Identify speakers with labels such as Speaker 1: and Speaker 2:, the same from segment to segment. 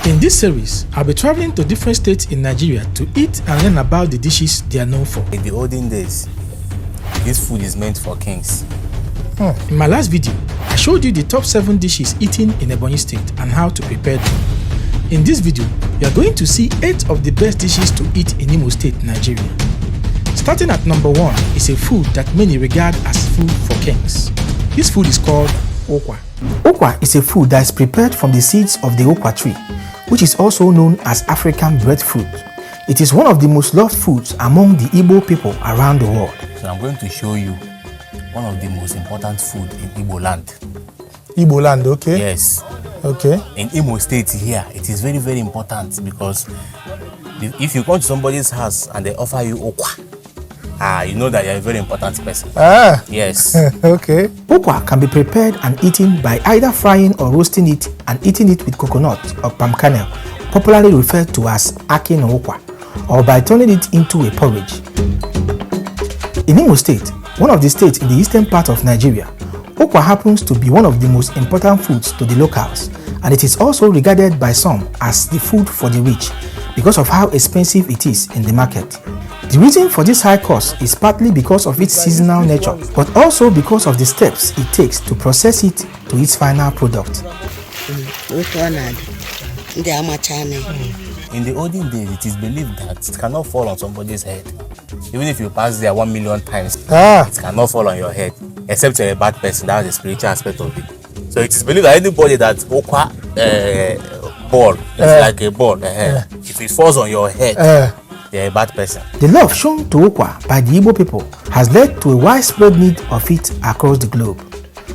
Speaker 1: In this series, I'll be traveling to different states in Nigeria to eat and learn about the dishes they are known for.
Speaker 2: In the olden days, this food is meant for kings.
Speaker 1: In my last video, I showed you the top 7 dishes eaten in Ebonyi State and how to prepare them. In this video, you are going to see 8 of the best dishes to eat in Imo State, Nigeria. Starting at number 1 is a food that many regard as food for kings. This food is called okwa. Okwa is a food that is prepared from the seeds of the okwa tree, which is also known as African breadfruit. It is one of the most loved foods among the Igbo people around the world.
Speaker 2: So I'm going to show you one of the most important food in Igbo land.
Speaker 1: Igbo land, okay?
Speaker 2: Yes.
Speaker 1: Okay.
Speaker 2: In Imo State here, it is very, very important because if you go to somebody's house and they offer you okwa, you know that you're a very important person. Yes.
Speaker 1: Okay. Okwa can be prepared and eaten by either frying or roasting it and eating it with coconut or palm kernel, popularly referred to as aki no okwa, or by turning it into a porridge. In Imo State, one of the states in the eastern part of Nigeria, okwa happens to be one of the most important foods to the locals, and it is also regarded by some as the food for the rich because of how expensive it is in the market. The reason for this high cost is partly because of its seasonal nature, but also because of the steps it takes to process it to its final product.
Speaker 2: In the olden days, it is believed that it cannot fall on somebody's head. Even if you pass there 1 million times, it cannot fall on your head, except you're a bad person. That's the spiritual aspect of it. So it is believed that anybody that okwa ball, it's like a ball, if it falls on your head, you're a bad person.
Speaker 1: The love shown to okwa by the Igbo people has led to a widespread need of it across the globe.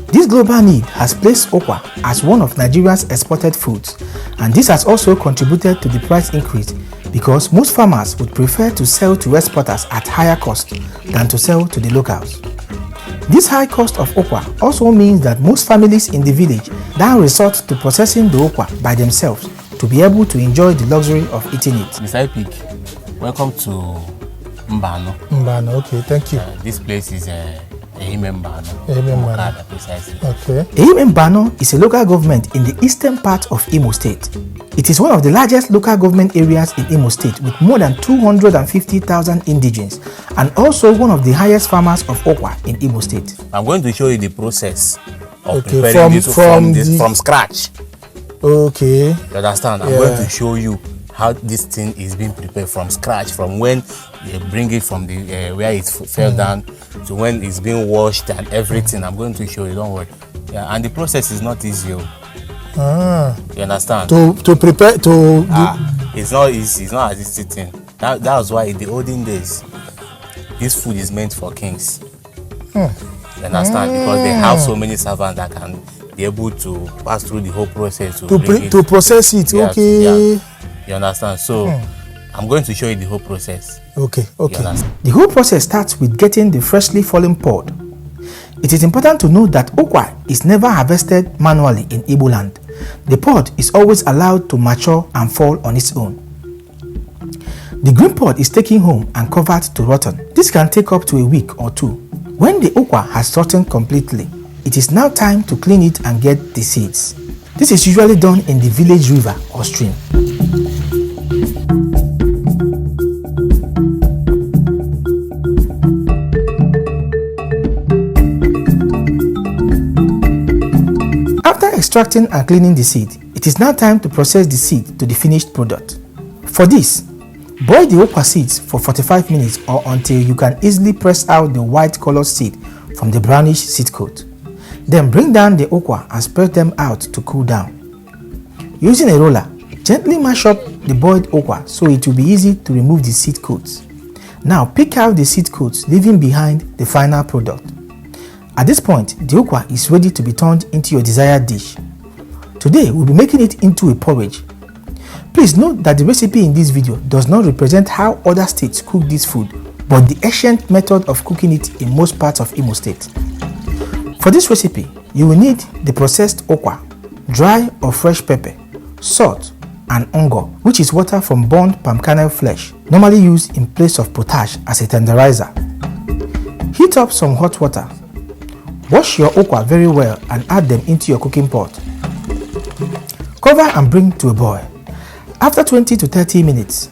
Speaker 1: This global need has placed okwa as one of Nigeria's exported foods, and this has also contributed to the price increase because most farmers would prefer to sell to exporters at higher cost than to sell to the locals. This high cost of okwa also means that most families in the village now resort to processing the okwa by themselves to be able to enjoy the luxury of eating it.
Speaker 2: Mr. Epic, welcome to Mbano.
Speaker 1: Mbano, okay, thank you.
Speaker 2: This place is Mbano. Precisely.
Speaker 1: Okay. Mbano is a local government in the eastern part of Imo State. It is one of the largest local government areas in Imo State with more than 250,000 indigents and also one of the highest farmers of okwa in Imo State.
Speaker 2: I'm going to show you the process of preparing this from scratch.
Speaker 1: Okay.
Speaker 2: You understand? I'm going to show you how this thing is being prepared from scratch, from when you bring it from the where it fell down to when it's being washed and everything. I'm going to show you, don't worry. Yeah, and the process is not easy. You understand?
Speaker 1: To prepare to
Speaker 2: it's not easy, it's not an easy thing. That was why in the olden days this food is meant for kings. You understand? Because they have so many servants that can be able to pass through the whole process
Speaker 1: to process it. Okay.
Speaker 2: You understand? So I'm going to show you the whole process.
Speaker 1: Okay. The whole process starts with getting the freshly fallen pod. It is important to note that okwa is never harvested manually in Igbo land. The pod is always allowed to mature and fall on its own. The green pod is taken home and covered to rotten. This can take up to a week or 2. When the okwa has rotted completely, it is now time to clean it and get the seeds. This is usually done in the village river or stream. After extracting and cleaning the seed, it is now time to process the seed to the finished product. For this, boil the okwa seeds for 45 minutes or until you can easily press out the white colored seed from the brownish seed coat. Then bring down the okwa and spread them out to cool down. Using a roller, gently mash up the boiled okwa so it will be easy to remove the seed coats. Now pick out the seed coats, leaving behind the final product. At this point, the okwa is ready to be turned into your desired dish. Today, we'll be making it into a porridge. Please note that the recipe in this video does not represent how other states cook this food, but the ancient method of cooking it in most parts of Imo State. For this recipe, you will need the processed okwa, dry or fresh pepper, salt, and ongo, which is water from burnt palm kernel flesh, normally used in place of potash as a tenderizer. Heat up some hot water. Wash your okwa very well and add them into your cooking pot. Cover and bring to a boil. After 20 to 30 minutes,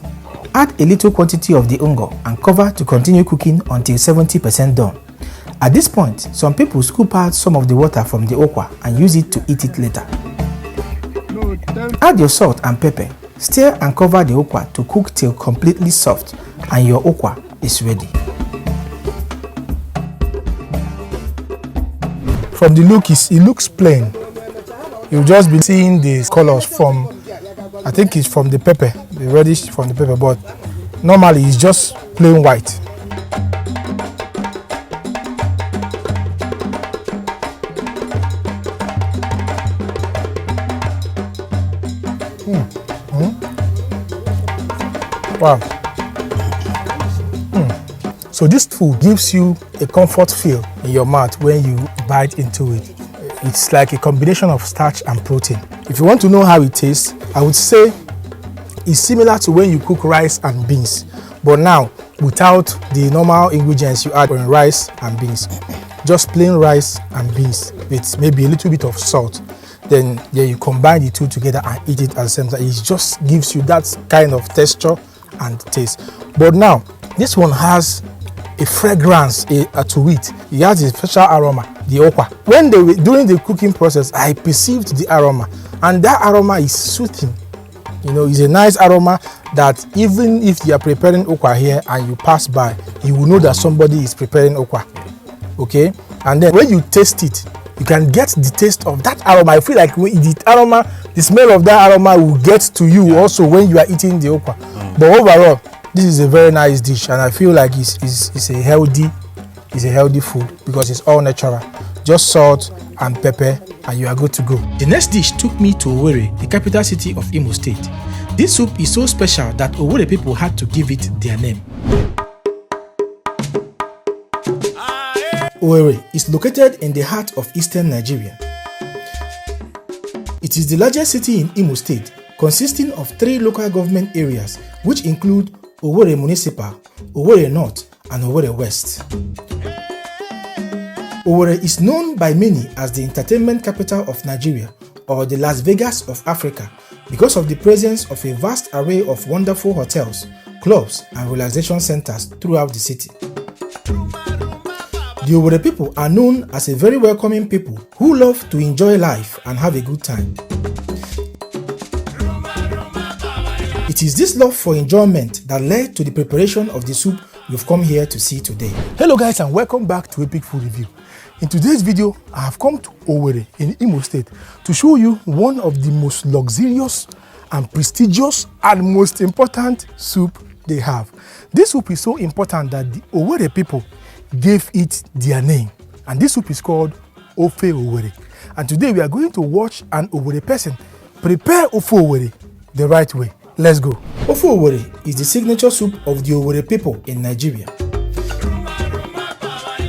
Speaker 1: add a little quantity of the ungo and cover to continue cooking until 70% done. At this point, some people scoop out some of the water from the okwa and use it to eat it later. Add your salt and pepper, stir and cover the okwa to cook till completely soft and your okwa is ready.
Speaker 3: From the look, it looks plain. You'll just be seeing the colors from, I think it's from the pepper, the reddish from the pepper, but normally it's just plain white. Wow. So this food gives you a comfort feel in your mouth when you bite into it. It's like a combination of starch and protein. If you want to know how it tastes, I would say it's similar to when you cook rice and beans, but now without the normal ingredients you add on rice and beans. Just plain rice and beans with maybe a little bit of salt. Then you combine the two together and eat it at the same time. It just gives you that kind of texture and taste. But now, this one has a fragrance to it. It has a special aroma, the okwa. When during the cooking process, I perceived the aroma, and that aroma is soothing. You know, it's a nice aroma that even if you are preparing okwa here and you pass by, you will know that somebody is preparing okwa. Okay, and then when you taste it, you can get the taste of that aroma. I feel like the smell of that aroma will get to you also when you are eating the okwa. But overall, this is a very nice dish, and I feel like it's a healthy food because it's all natural. Just salt and pepper, and you are good to go.
Speaker 1: The next dish took me to Owerri, the capital city of Imo State. This soup is so special that Owerri people had to give it their name. Owerri is located in the heart of eastern Nigeria. It is the largest city in Imo State, consisting of 3 local government areas, which include Owerri Municipal, Owerri North, and Owerri West. Owerri is known by many as the entertainment capital of Nigeria, or the Las Vegas of Africa, because of the presence of a vast array of wonderful hotels, clubs, and relaxation centers throughout the city. The Owerri people are known as a very welcoming people who love to enjoy life and have a good time. It is this love for enjoyment that led to the preparation of the soup you've come here to see today.
Speaker 3: Hello guys, and welcome back to Epic Food Review. In today's video, I have come to Owerri in Imo State to show you one of the most luxurious and prestigious and most important soup they have. This soup is so important that the Owerri people gave it their name, and this soup is called Ofe Owerri. And today we are going to watch an Owerri person prepare Ofe Owerri the right way. Let's go.
Speaker 1: Ofe Owerri is the signature soup of the Owerri people in Nigeria.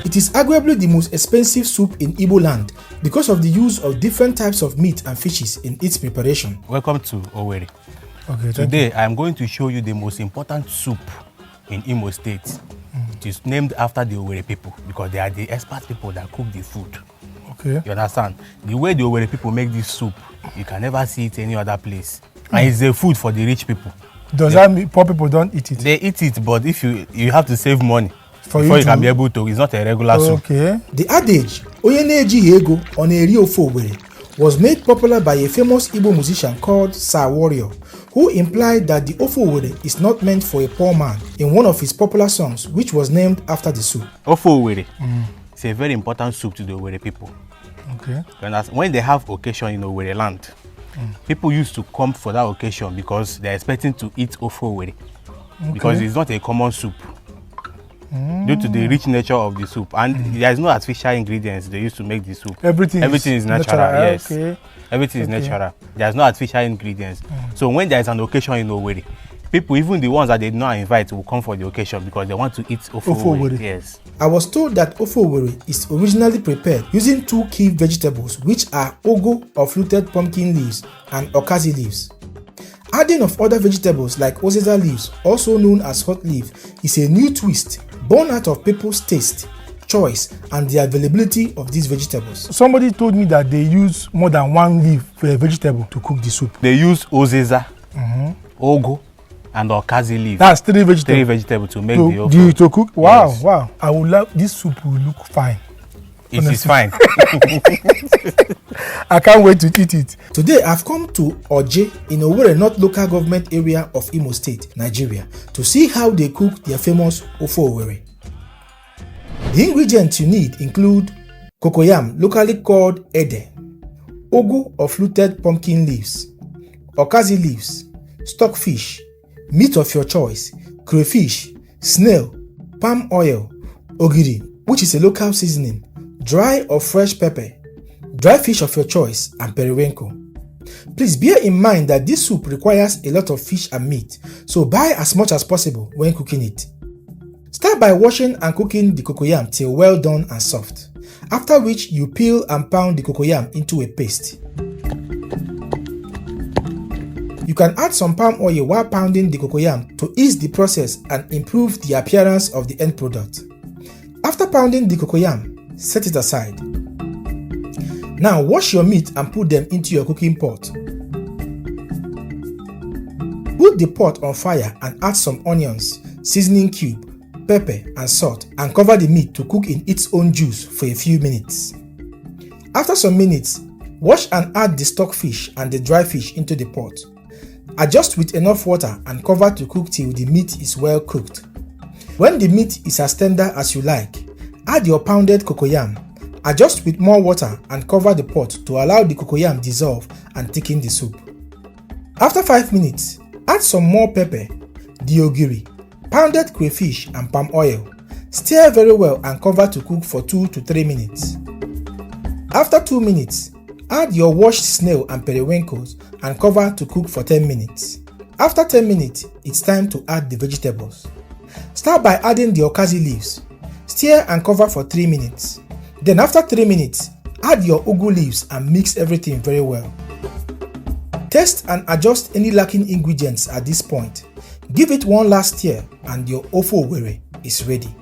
Speaker 1: It is arguably the most expensive soup in Igbo land because of the use of different types of meat and fishes in its preparation.
Speaker 2: Welcome to Owerri.
Speaker 3: Okay,
Speaker 2: Today I am going to show you the most important soup in Imo State. It is named after the Owerri people because they are the expert people that cook the food.
Speaker 3: Okay.
Speaker 2: You understand? The way the Owerri people make this soup, you can never see it any other place. And it's a food for the rich people.
Speaker 3: Does that mean poor people don't eat it?
Speaker 2: They eat it, but if you have to save money
Speaker 3: before
Speaker 2: you can be able to. It's not a regular soup.
Speaker 3: Okay.
Speaker 1: The adage Unene Ojii Ona Recipe was made popular by a famous Igbo musician called Sir Warrior, who implied that the Ofe Owerri is not meant for a poor man in one of his popular songs, which was named after the soup.
Speaker 2: Ofe Owerri is a very important soup to the Owerri people.
Speaker 3: Okay.
Speaker 2: When they have occasion in Owerri land, people used to come for that occasion because they're expecting to eat Ofe Owerri. Because it's not a common soup. Due to the rich nature of the soup, and there is no artificial ingredients they used to make the soup.
Speaker 3: Everything
Speaker 2: is natural. Yes.
Speaker 3: Okay.
Speaker 2: Everything is natural. There's no artificial ingredients. So when there is an occasion in Owerri, people, even the ones that they did not invite, will come for the occasion because they want to eat Ofe Owerri. Yes.
Speaker 1: I was told that Ofe Owerri is originally prepared using 2 key vegetables, which are ogo or fluted pumpkin leaves and Okazi leaves. Adding of other vegetables like ozeza leaves, also known as hot leaf, is a new twist born out of people's taste, choice, and the availability of these vegetables.
Speaker 3: Somebody told me that they use more than 1 leaf for a vegetable to cook the soup.
Speaker 2: They use ozeza, ugu, and Okazi leaf.
Speaker 3: That's 3 vegetables.
Speaker 2: 3 vegetables to make the Offoba.
Speaker 3: To cook? Wow,
Speaker 2: Yes.
Speaker 3: wow. I would love this soup will look fine.
Speaker 2: It is fine.
Speaker 3: I can't wait to eat it.
Speaker 1: Today, I've come to Ojii in Owerri North Local Government Area of Imo State, Nigeria, to see how they cook their famous Ofe Owerri. The ingredients you need include cocoyam, locally called ede, ugu or fluted pumpkin leaves, Okazi leaves, stockfish, meat of your choice, crayfish, snail, palm oil, ogiri, which is a local seasoning, dry or fresh pepper, dry fish of your choice, and periwinkle. Please bear in mind that this soup requires a lot of fish and meat, so buy as much as possible when cooking it. Start by washing and cooking the cocoyam till well done and soft, after which you peel and pound the cocoyam into a paste. You can add some palm oil while pounding the cocoyam to ease the process and improve the appearance of the end product. After pounding the cocoyam, set it aside. Now wash your meat and put them into your cooking pot. Put the pot on fire and add some onions, seasoning cube, pepper and salt, and cover the meat to cook in its own juice for a few minutes. After some minutes, wash and add the stockfish and the dry fish into the pot. Adjust with enough water and cover to cook till the meat is well cooked. When the meat is as tender as you like, add your pounded cocoyam. Adjust with more water and cover the pot to allow the cocoyam dissolve and thicken the soup. After 5 minutes, add some more pepper, the ogiri, pounded crayfish and palm oil. Stir very well and cover to cook for 2 to 3 minutes. After 2 minutes, add your washed snail and periwinkles and cover to cook for 10 minutes. After 10 minutes, it's time to add the vegetables. Start by adding the Okazi leaves. Stir and cover for 3 minutes. Then after 3 minutes, add your ugu leaves and mix everything very well. Test and adjust any lacking ingredients at this point. Give it one last stir and your Ofe Owerri is ready.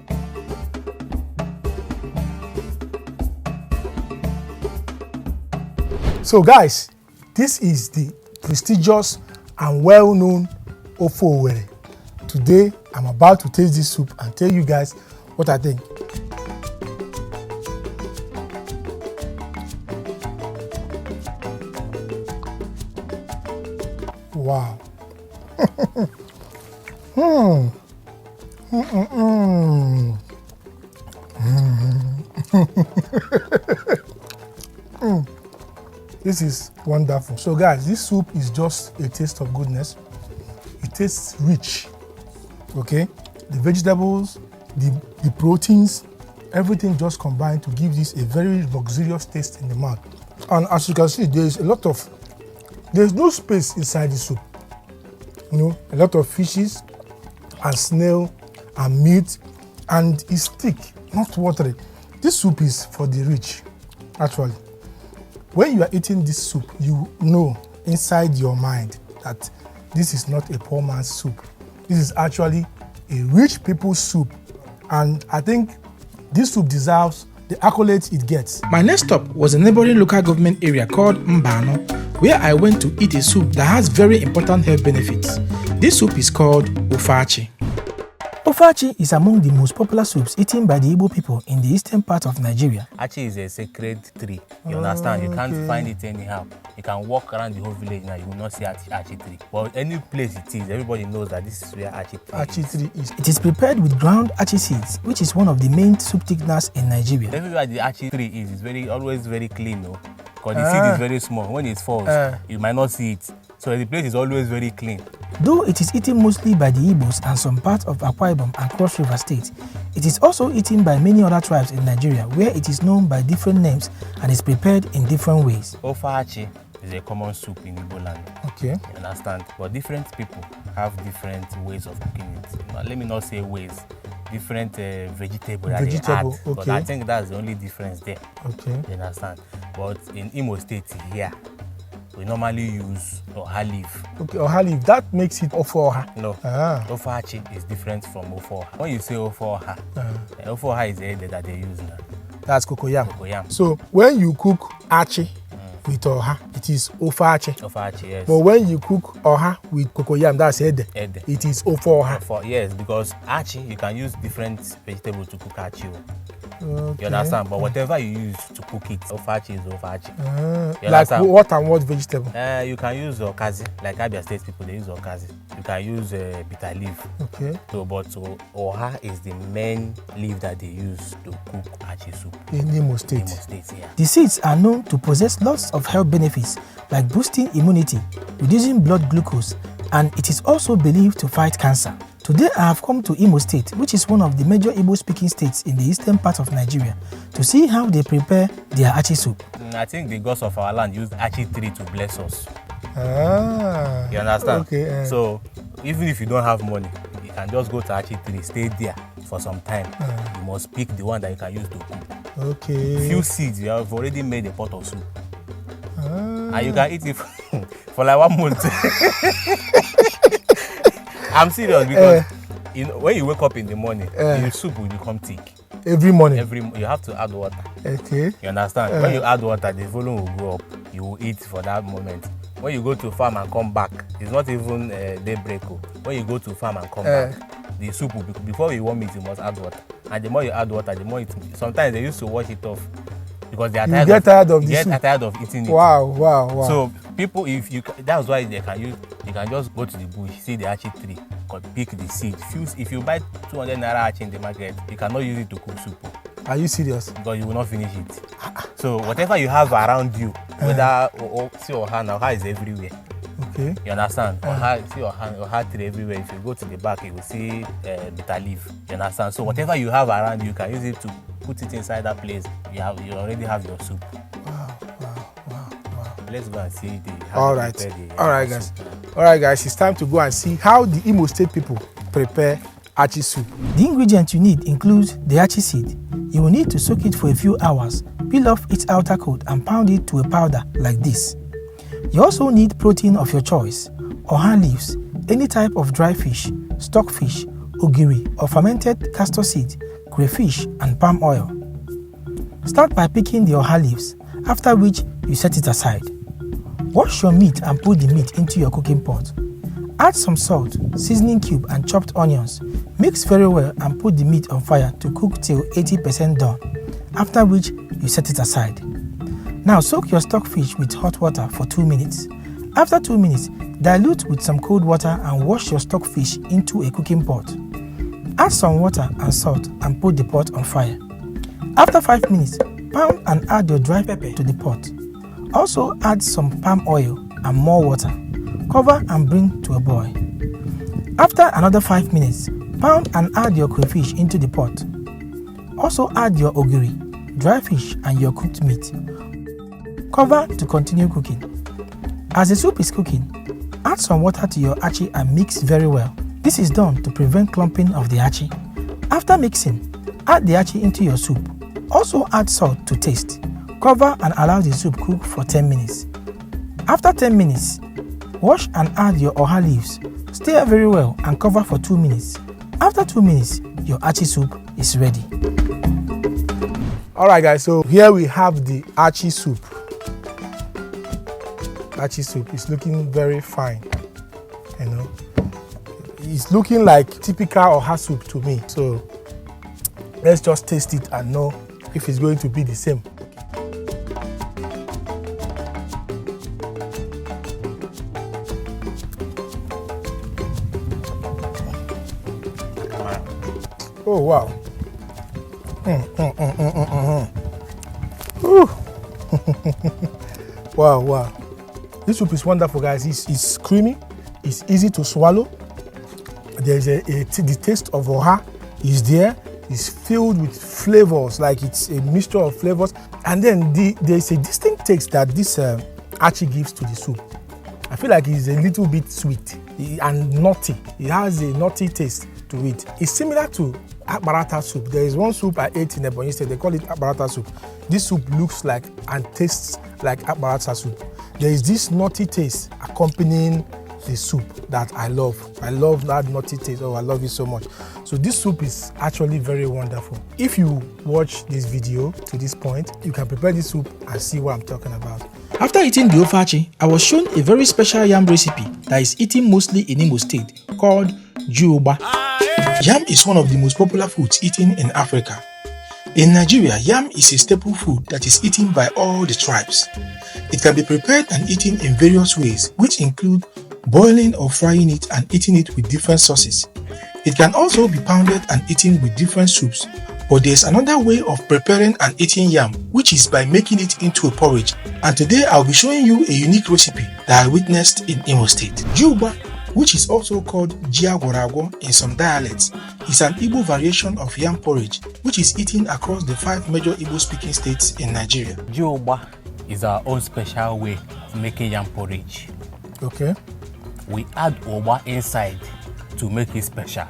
Speaker 3: So guys, this is the prestigious and well-known Ofe Owerri. Today, I'm about to taste this soup and tell you guys what I think. Wow. This is wonderful. So guys, this soup is just a taste of goodness. It tastes rich. Okay, the vegetables, the proteins, everything just combined to give this a very luxurious taste in the mouth. And as you can see, there's no space inside the soup. You know, a lot of fishes and snail and meat, and it's thick, not watery. This soup is for the rich, actually. When you are eating this soup, you know inside your mind that this is not a poor man's soup. This is actually a rich people's soup, and I think this soup deserves the accolades it gets.
Speaker 1: My next stop was a neighboring local government area called Mbano, where I went to eat a soup that has very important health benefits. This soup is called Ofe. Ofe is among the most popular soups eaten by the Igbo people in the eastern part of Nigeria.
Speaker 2: Achi is a sacred tree. You understand? You can't find it anyhow. You can walk around the whole village now, you will not see Achi tree. But any place it is, everybody knows that this is where Achi tree is.
Speaker 1: It is prepared with ground Achi seeds, which is one of the main soup thickeners in Nigeria.
Speaker 2: Everywhere the Achi tree is always very clean, no? Because the seed is very small. When it falls, you might not see it. So the place is always very clean.
Speaker 1: Though it is eaten mostly by the Igbos and some parts of Akwa Ibom and Cross River State, it is also eaten by many other tribes in Nigeria, where it is known by different names and is prepared in different ways.
Speaker 2: Ofe is a common soup in Igbo land.
Speaker 3: Okay.
Speaker 2: You understand? But different people have different ways of cooking it. But let me not say ways. Different vegetable that they add.
Speaker 3: Okay.
Speaker 2: But I think that's the only difference there.
Speaker 3: Okay.
Speaker 2: You understand? But in Imo State here, we normally use Oha leaf.
Speaker 3: Okay, Oha leaf. That makes it Ofe Oha.
Speaker 2: No. Ofe is different from Ofe Oha. When you say Ofe Oha, Ofe Oha is the head that they use now.
Speaker 3: That's cocoyam.
Speaker 2: Cocoyam.
Speaker 3: So when you cook Achi, with oha, it is ofe
Speaker 2: Ofe, yes.
Speaker 3: But when you cook oha with cocoyam, that's ede. It is ofe oha.
Speaker 2: Yes, because achi, you can use different vegetables to cook achi.
Speaker 3: Okay.
Speaker 2: You understand? But whatever you use to cook it, Ofe is Ofe.
Speaker 3: You like understand? What and what vegetable?
Speaker 2: You can use Okazi, like Abia State people, they use Okazi. You can use bitter leaf.
Speaker 3: Okay.
Speaker 2: So, but oha is the main leaf that they use to cook Achi soup.
Speaker 3: In Imo State.
Speaker 2: Imo State, yeah.
Speaker 1: The seeds are known to possess lots of health benefits like boosting immunity, reducing blood glucose, and it is also believed to fight cancer. Today I have come to Imo State, which is one of the major Igbo-speaking states in the eastern part of Nigeria, to see how they prepare their Achi soup.
Speaker 2: I think the gods of our land used Achi tree to bless us.
Speaker 3: Ah.
Speaker 2: You understand?
Speaker 3: Okay.
Speaker 2: So even if you don't have money, you can just go to Achi tree, stay there for some time. You must pick the one that you can use to cook.
Speaker 3: Okay.
Speaker 2: Few seeds, you have already made a pot of soup. And you can eat it for like 1 month. I'm serious because when you wake up in the morning, the soup will become thick.
Speaker 3: Every morning?
Speaker 2: You have to add water.
Speaker 3: Okay.
Speaker 2: You understand? When you add water, the volume will go up. You will eat for that moment. When you go to farm and come back, it's not even daybreak. When you go to farm and come back, the soup will be, before you warm it, you must add water. And the more you add water, the more it. Sometimes they used to wash it off because they are tired.
Speaker 3: You get tired of
Speaker 2: eating it.
Speaker 3: Wow.
Speaker 2: So people, if you, that's why they can use. You can just go to the bush, see the achi tree, pick the seed. If you buy 200 naira achi in the market, you cannot use it to cook soup.
Speaker 3: Are you serious?
Speaker 2: Because you will not finish it. So whatever you have around you, whether see oha is everywhere.
Speaker 3: Okay.
Speaker 2: You understand? Oha tree everywhere. If you go to the back, you will see bitter leaf. You understand? So whatever you have around you, you can use it to put it inside that place. You already have your soup.
Speaker 3: Wow.
Speaker 2: Let's go and see
Speaker 3: All right, guys. It's time to go and see how the Imo State people prepare Achi soup.
Speaker 1: The ingredients you need include the Achi seed. You will need to soak it for a few hours, peel off its outer coat and pound it to a powder like this. You also need protein of your choice, oha leaves, any type of dry fish, stockfish, ogiri or fermented castor seed, crayfish and palm oil. Start by picking the oha leaves, after which you set it aside. Wash your meat and put the meat into your cooking pot. Add some salt, seasoning cube and chopped onions. Mix very well and put the meat on fire to cook till 80% done, after which you set it aside. Now soak your stockfish with hot water for 2 minutes. After 2 minutes, dilute with some cold water and wash your stockfish into a cooking pot. Add some water and salt and put the pot on fire. After 5 minutes, pound and add your dry pepper to the pot. Also add some palm oil and more water. Cover and bring to a boil. After another 5 minutes, pound and add your crayfish into the pot. Also add your ogiri, dry fish and your cooked meat. Cover to continue cooking. As the soup is cooking, add some water to your achi and mix very well. This is done to prevent clumping of the achi. After mixing, add the achi into your soup. Also add salt to taste. Cover and allow the soup cook for 10 minutes. After 10 minutes, wash and add your oha leaves. Stir very well and cover for 2 minutes. After 2 minutes, your achi soup is ready.
Speaker 3: Alright guys, so here we have the achi soup. Achi soup is looking very fine. You know, it's looking like typical oha soup to me. So let's just taste it and know if it's going to be the same. Oh wow. Wow. This soup is wonderful, guys. It's creamy. It's easy to swallow. There's the taste of oha is there. It's filled with flavors, like it's a mixture of flavors. And then there's a distinct taste that this achi gives to the soup. I feel like it's a little bit sweet and nutty. It has a nutty taste to it. It's similar to Aarati soup. There is one soup I ate in Ebonyi State. They call it Aarati soup. This soup looks like and tastes like Aarati soup. There is this nutty taste accompanying the soup that I love. I love that nutty taste. Oh, I love it so much. So this soup is actually very wonderful. If you watch this video to this point, you can prepare this soup and see what I'm talking about.
Speaker 1: After eating the Ofe, I was shown a very special yam recipe that is eaten mostly in Imo State called Ji Ugba. Yam is one of the most popular foods eaten in Africa. In Nigeria, yam is a staple food that is eaten by all the tribes. It can be prepared and eaten in various ways, which include boiling or frying it and eating it with different sauces. It can also be pounded and eaten with different soups, but there is another way of preparing and eating yam, which is by making it into a porridge. And today I'll be showing you a unique recipe that I witnessed in Imo State. Ji Ugba, which is also called Ji Agwarago in some dialects, is an Igbo variation of yam porridge, which is eaten across the 5 major Igbo-speaking states in Nigeria.
Speaker 2: Ji Ugba is our own special way of making yam porridge.
Speaker 3: Okay.
Speaker 2: We add Ugba inside to make it special.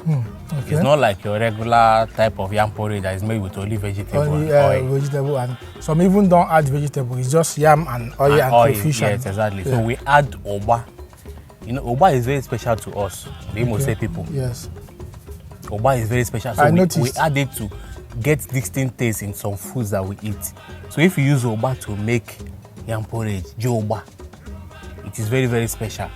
Speaker 3: Okay.
Speaker 2: It's not like your regular type of yam porridge that is made with only vegetable
Speaker 3: Only
Speaker 2: and oil.
Speaker 3: vegetable, and some even don't add vegetable. It's just yam and oil and crayfish.
Speaker 2: Yes, exactly.
Speaker 3: Yeah.
Speaker 2: So we add Ugba. You know, Ugba is very special to us, the Imo State people.
Speaker 3: Yes.
Speaker 2: Ugba is very special. So we add it to get distinct taste in some foods that we eat. So if you use Ugba to make yam porridge, Ji Ugba, it is very, very special.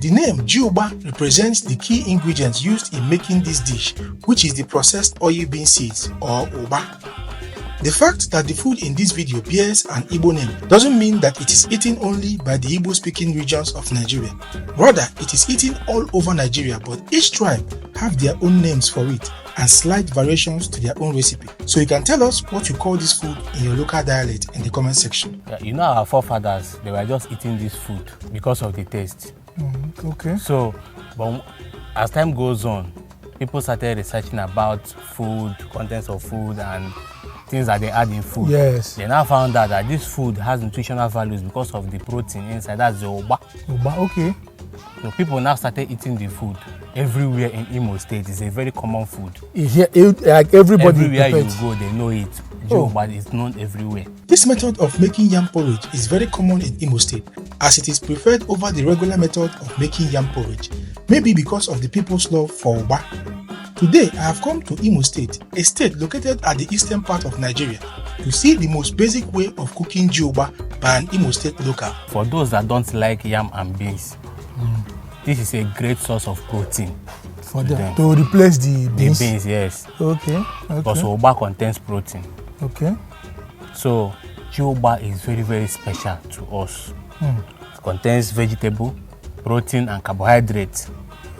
Speaker 1: The name Ji Ugba represents the key ingredients used in making this dish, which is the processed oil bean seeds or Ugba. The fact that the food in this video bears an Igbo name doesn't mean that it is eaten only by the Igbo-speaking regions of Nigeria. Rather, it is eaten all over Nigeria, but each tribe have their own names for it and slight variations to their own recipe. So you can tell us what you call this food in your local dialect in the comment section.
Speaker 2: Yeah, you know, our forefathers, they were just eating this food because of the taste.
Speaker 3: Okay.
Speaker 2: So, but as time goes on, people started researching about food, contents of food, and things that they add in food.
Speaker 3: Yes.
Speaker 2: They now found out that this food has nutritional values because of the protein inside. That's the Ugba.
Speaker 3: Ugba, okay.
Speaker 2: So people now started eating the food everywhere in Imo State. It's a very common food.
Speaker 3: Like everybody
Speaker 2: Everywhere you
Speaker 3: prepared.
Speaker 2: go, they know it. Ji Ugba is known everywhere.
Speaker 1: This method of making yam porridge is very common in Imo State, as it is preferred over the regular method of making yam porridge, maybe because of the people's love for Ugba. Today, I have come to Imo State, a state located at the eastern part of Nigeria, to see the most basic way of cooking Ji Ugba by an Imo State local.
Speaker 2: For those that don't like yam and beans, this is a great source of protein.
Speaker 3: For them to replace the beans.
Speaker 2: The beans, yes.
Speaker 3: Okay.
Speaker 2: Because Ugba contains protein.
Speaker 3: Okay.
Speaker 2: So Ji Ugba is very, very special to us. It contains vegetable, protein, and carbohydrates.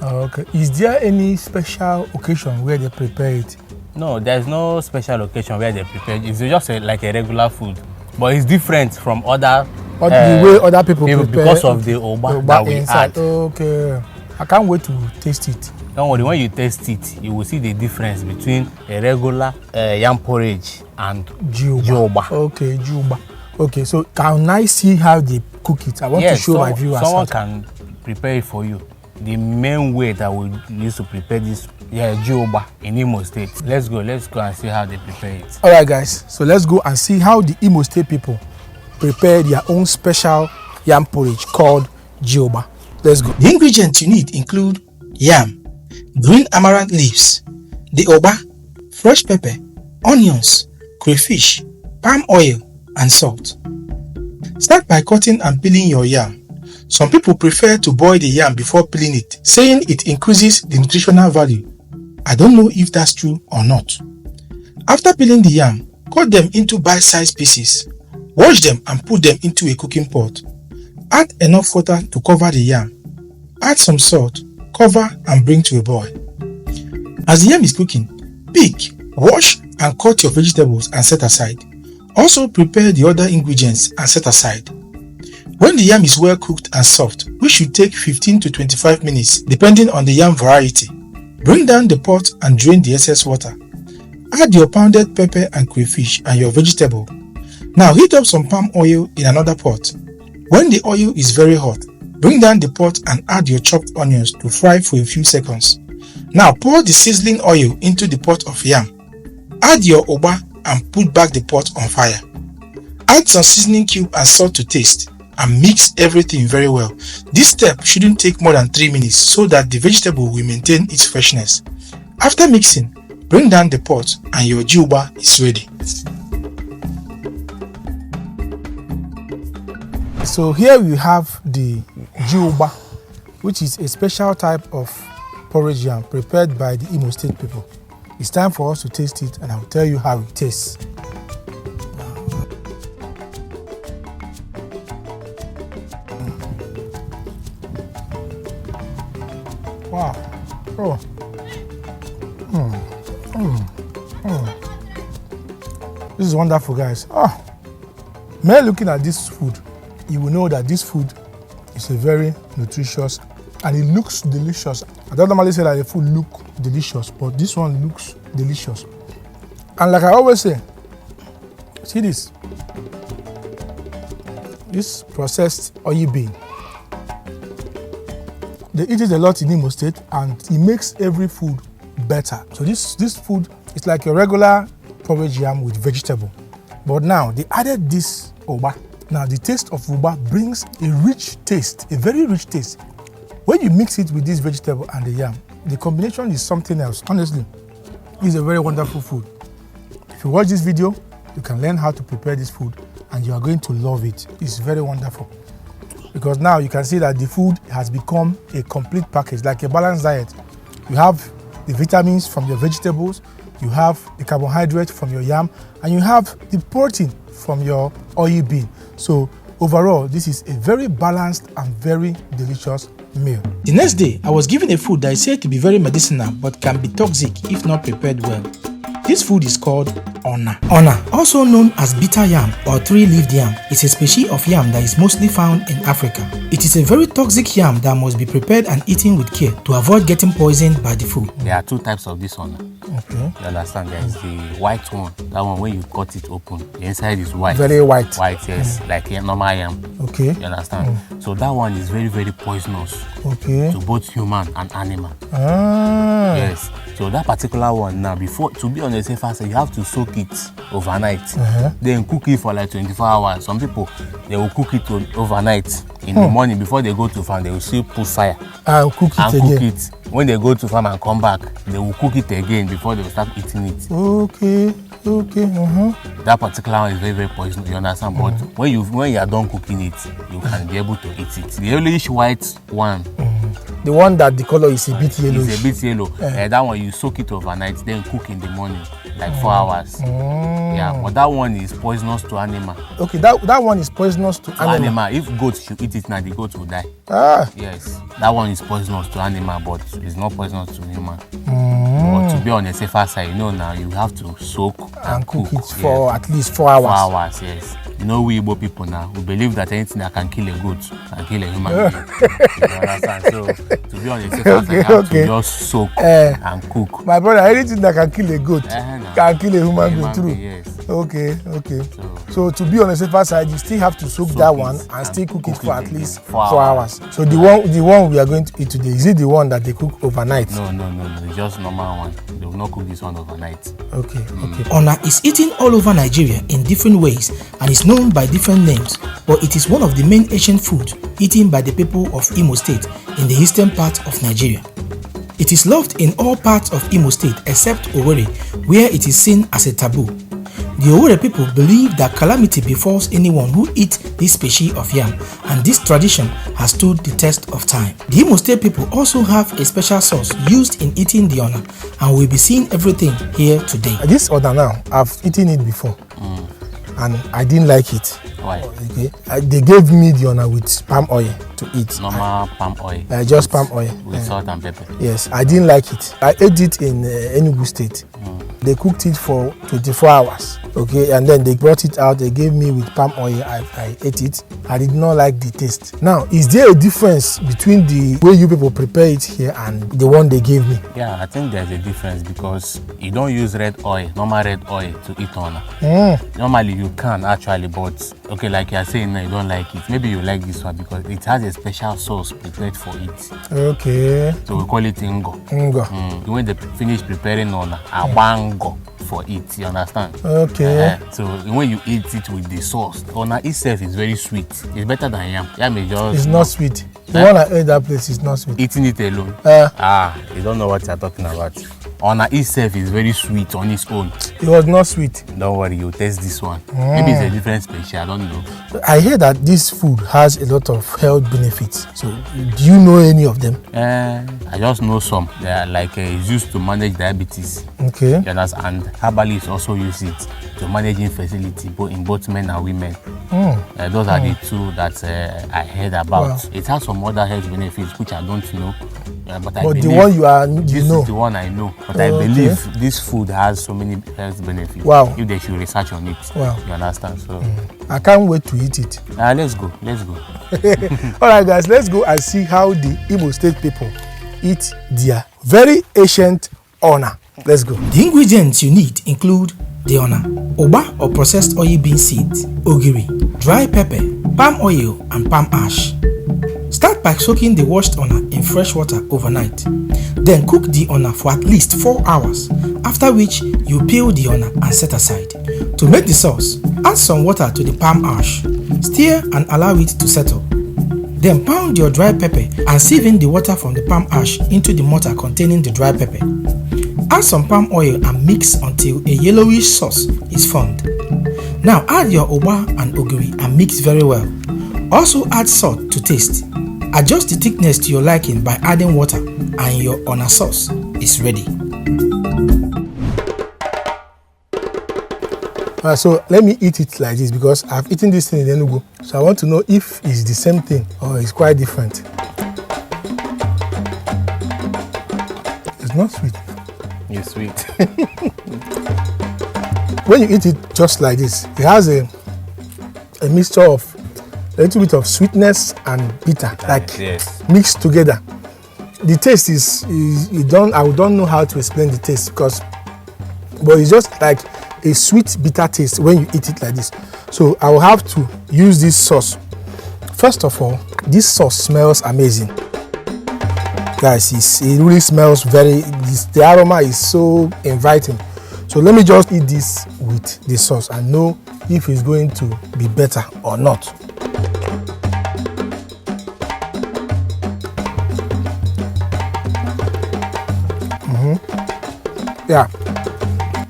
Speaker 3: Okay. Is there any special occasion where they prepare it?
Speaker 2: No, there's no special occasion where they prepare it. It's just like a regular food, but it's different from other.
Speaker 3: Or the way other people prepare
Speaker 2: because of the Ugba that we
Speaker 3: inside.
Speaker 2: add.
Speaker 3: Okay. I can't wait to taste it.
Speaker 2: Don't worry, when you taste it, you will see the difference between a regular yam porridge and
Speaker 3: Ji
Speaker 2: Ugba.
Speaker 3: Okay, Ji Ugba. Okay, so can I see how they cook it? I want to show my viewers.
Speaker 2: Someone can prepare it for you. The main way that we use to prepare this Ji Ugba in Imo State. Let's go and see how they prepare it.
Speaker 3: Alright guys, so let's go and see how the Imo State people prepare their own special yam porridge called Ji Ugba. Let's go.
Speaker 1: The ingredients you need include yam, green amaranth leaves, the Ugba, fresh pepper, onions, crayfish, palm oil, and salt. Start by cutting and peeling your yam. Some people prefer to boil the yam before peeling it, saying it increases the nutritional value. I don't know if that's true or not. After peeling the yam, cut them into bite-sized pieces. Wash them and put them into a cooking pot. Add enough water to cover the yam. Add some salt, cover and bring to a boil. As the yam is cooking, pick, wash and cut your vegetables and set aside. Also prepare the other ingredients and set aside. When the yam is well cooked and soft, which should take 15 to 25 minutes depending on the yam variety, bring down the pot and drain the excess water. Add your pounded pepper and crayfish and your vegetable. Now heat up some palm oil in another pot. When the oil is very hot, bring down the pot and add your chopped onions to fry for a few seconds. Now pour the sizzling oil into the pot of yam. Add your Ugba and put back the pot on fire. Add some seasoning cube and salt to taste and mix everything very well. This step shouldn't take more than 3 minutes so that the vegetable will maintain its freshness. After mixing, bring down the pot and your Ji Ugba is ready.
Speaker 3: So here we have the Ji Ugba, which is a special type of porridge yam prepared by the Imo State people. It's time for us to taste it, and I'll tell you how it tastes. Wow. Oh. This is wonderful, guys. Oh. Mere looking at this food, you will know that this food is a very nutritious and it looks delicious. I don't normally say that the food looks delicious, but this one looks delicious. And like I always say, see this processed oil bean. They eat it a lot in Imo State, and it makes every food better. So this food is like a regular porridge yam with vegetable. But now they added this Oba. Now the taste of Oba brings a rich taste, a very rich taste. When you mix it with this vegetable and the yam, the combination is something else. Honestly, it's a very wonderful food. If you watch this video, you can learn how to prepare this food, and you are going to love it. It's very wonderful. Because now you can see that the food has become a complete package, like a balanced diet. You have the vitamins from your vegetables, you have the carbohydrate from your yam, and you have the protein from your oil bean. So overall, this is a very balanced and very delicious meal.
Speaker 1: The next day, I was given a food that is said to be very medicinal but can be toxic if not prepared well. This food is called Ona. Ona, also known as bitter yam or three-leaved yam, is a species of yam that is mostly found in Africa. It is a very toxic yam that must be prepared and eaten with care to avoid getting poisoned by the food.
Speaker 2: There are two types of this Ona.
Speaker 3: Okay.
Speaker 2: You understand? There is the white one. That one, when you cut it open, the inside is white.
Speaker 3: Very white.
Speaker 2: White, yes, like a normal yam.
Speaker 3: Okay.
Speaker 2: You understand? So that one is very, very poisonous
Speaker 3: Okay.
Speaker 2: to both human and animal.
Speaker 3: Ah.
Speaker 2: Yes. So that particular one now, before to be on the safer side, you have to soak it overnight. Then cook it for like 24 hours. Some people, they will cook it overnight. In the morning, before they go to farm, they will still put fire.
Speaker 3: I'll cook it
Speaker 2: and
Speaker 3: again.
Speaker 2: Cook it. When they go to farm and come back, they will cook it again before they will start eating it.
Speaker 3: Okay. Okay.
Speaker 2: That particular one is very, very poisonous. You understand? But when you are done cooking it, you can be able to eat it. The yellowish white one.
Speaker 3: The one that the color is a bit yellow.
Speaker 2: It's a bit yellow. That one you soak it overnight, then cook in the morning, like 4 hours. Yeah, but that one is poisonous to animal.
Speaker 3: Okay, that one is poisonous to animal.
Speaker 2: If goats should eat it now, the goat will die.
Speaker 3: Ah.
Speaker 2: Yes, that one is poisonous to animal, but it's not poisonous to human. But to be on the safer side, you know now you have to soak
Speaker 3: and cook it for at least 4 hours.
Speaker 2: 4 hours, yes. You know, we Igbo people now, we believe that anything that can kill a goat can kill a human being. You understand? So, to be on the safer side, you have to just soak and cook.
Speaker 3: My brother, anything that can kill a goat can kill a human being, true.
Speaker 2: Yes.
Speaker 3: Okay. So to be on the safer side, you still have to soak that one and still cook it for at least 4 hours. So the one we are going to eat today, is it the one that they cook overnight?
Speaker 2: No. It's just normal one. They will not cook this one overnight.
Speaker 3: Okay.
Speaker 1: Ona is eaten all over Nigeria in different ways and is known by different names, but it is one of the main Asian foods eaten by the people of Imo State in the eastern part of Nigeria. It is loved in all parts of Imo State except Owerri, where it is seen as a taboo. The Owerri people believe that calamity befalls anyone who eats this species of yam, and this tradition has stood the test of time. The Imo State people also have a special sauce used in eating the Ona, and we'll be seeing everything here today.
Speaker 3: This Ona now, I've eaten it before, and I didn't like it.
Speaker 2: Why?
Speaker 3: Okay. They gave me the Ona with palm oil to eat.
Speaker 2: Normal palm oil.
Speaker 3: Just palm oil.
Speaker 2: With salt and pepper.
Speaker 3: Yes, I didn't like it. I ate it in Enugu State. They cooked it for 24 hours. Okay, and then they brought it out. They gave me with palm oil. I ate it. I did not like the taste. Now, is there a difference between the way you people prepare it here and the one they gave me?
Speaker 2: Yeah, I think there's a difference because you don't use red oil, normal red oil to eat Ona. Normally you can actually, but okay, like you're saying now, you don't like it. Maybe you like this one because it has a special sauce prepared for it.
Speaker 3: Okay.
Speaker 2: So we call it Ngo. When they finish preparing Ona, Abango for it, you understand?
Speaker 3: Okay.
Speaker 2: So when you eat it with the sauce, Ona itself is very sweet. It's better than yam. Yam is just...
Speaker 3: It's not sweet. The one I ate that place is not sweet.
Speaker 2: Eating it alone. You don't know what you're talking about. Ona itself is very sweet on its own.
Speaker 3: It was not sweet.
Speaker 2: Don't worry, you taste this one. Maybe it's a different species, I don't know.
Speaker 3: I hear that this food has a lot of health benefits. So, do you know any of them?
Speaker 2: I just know some. They are like it's used to manage diabetes.
Speaker 3: Okay.
Speaker 2: You understand? And herbalists also use it to manage infertility in both men and women. Those are the two that I heard about. Wow. It has some other health benefits which I don't know. But I believe
Speaker 3: the one you know.
Speaker 2: Is the one I know. But I believe this food has so many health benefits.
Speaker 3: Wow.
Speaker 2: If they should research on it.
Speaker 3: Wow.
Speaker 2: You understand? So
Speaker 3: I can't wait to eat it.
Speaker 2: Let's go.
Speaker 3: All right, guys, let's go and see how the Imo State people eat their very ancient Ona. Let's go.
Speaker 1: The ingredients you need include the Ona, Oba or processed oil bean seeds, ogiri, dry pepper, palm oil, and palm ash. Start by soaking the washed Ona in fresh water overnight. Then cook the Ona for at least 4 hours, after which you peel the Ona and set aside. To make the sauce, add some water to the palm ash. Stir and allow it to settle. Then pound your dry pepper and sieve in the water from the palm ash into the mortar containing the dry pepper. Add some palm oil and mix until a yellowish sauce is formed. Now add your Oba and ogiri and mix very well. Also add salt to taste. Adjust the thickness to your liking by adding water and your Ona sauce is ready.
Speaker 3: So let me eat it like this because I've eaten this thing in Enugu. So I want to know if it's the same thing or it's quite different. It's not sweet.
Speaker 2: It's sweet.
Speaker 3: When you eat it just like this, it has a mixture of a little bit of sweetness and bitter, like mixed together. The taste is I don't know how to explain the taste but it's just like a sweet bitter taste when you eat it like this. So I will have to use this sauce. First of all, this sauce smells amazing. Guys, it really smells the aroma is so inviting. So let me just eat this with the sauce and know if it's going to be better or not. Yeah,